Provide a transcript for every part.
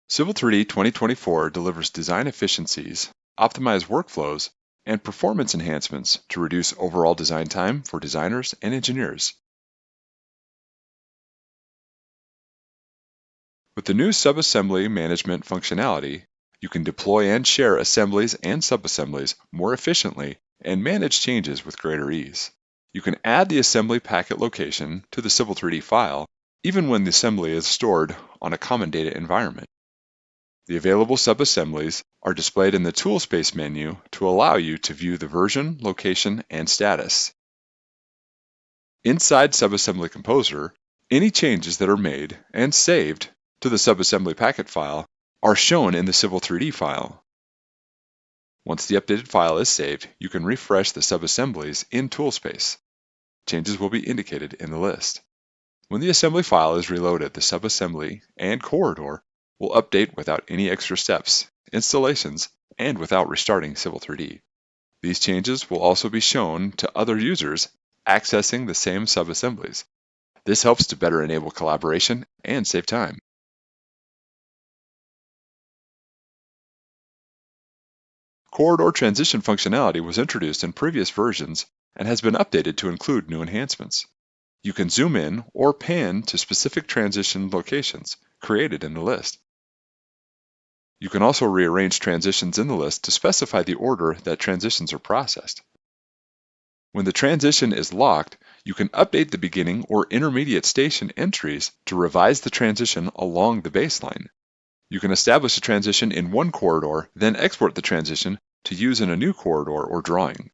Civil 3D 2024 delivers design efficiencies, optimized workflows, and performance enhancements to reduce overall design time for designers and engineers. With the new subassembly management functionality, you can deploy and share assemblies and subassemblies more efficiently and manage changes with greater ease. You can add the assembly packet location to the Civil 3D file even when the assembly is stored on a common data environment. The available subassemblies are displayed in the Tool Space menu to allow you to view the version, location, and status. Inside Subassembly Composer, any changes that are made and saved to the subassembly packet file are shown in the Civil 3D file. Once the updated file is saved, you can refresh the subassemblies in Toolspace. Changes will be indicated in the list. When the assembly file is reloaded, the subassembly and corridor will update without any extra steps, installations, and without restarting Civil 3D. These changes will also be shown to other users accessing the same subassemblies. This helps to better enable collaboration and save time. Corridor transition functionality was introduced in previous versions and has been updated to include new enhancements. You can zoom in or pan to specific transition locations created in the list. You can also rearrange transitions in the list to specify the order that transitions are processed. When the transition is locked, you can update the beginning or intermediate station entries to revise the transition along the baseline. You can establish a transition in one corridor, then export the transition to use in a new corridor or drawing.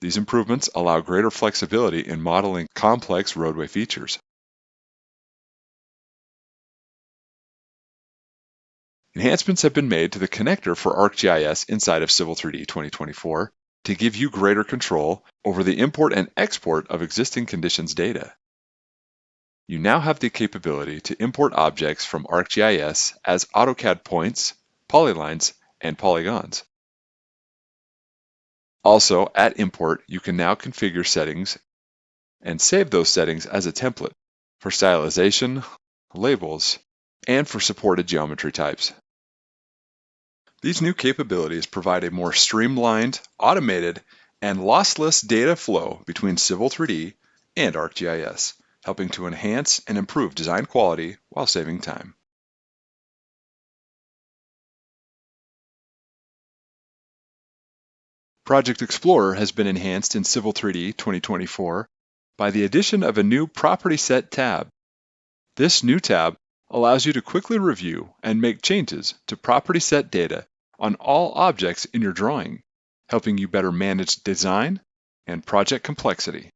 These improvements allow greater flexibility in modeling complex roadway features. Enhancements have been made to the connector for ArcGIS inside of Civil 3D 2024 to give you greater control over the import and export of existing conditions data. You now have the capability to import objects from ArcGIS as AutoCAD points, polylines, and polygons. Also, at import, you can now configure settings and save those settings as a template for stylization, labels, and for supported geometry types. These new capabilities provide a more streamlined, automated, and lossless data flow between Civil 3D and ArcGIS, helping to enhance and improve design quality while saving time. Project Explorer has been enhanced in Civil 3D 2024 by the addition of a new Property Set tab. This new tab allows you to quickly review and make changes to property set data on all objects in your drawing, helping you better manage design and project complexity.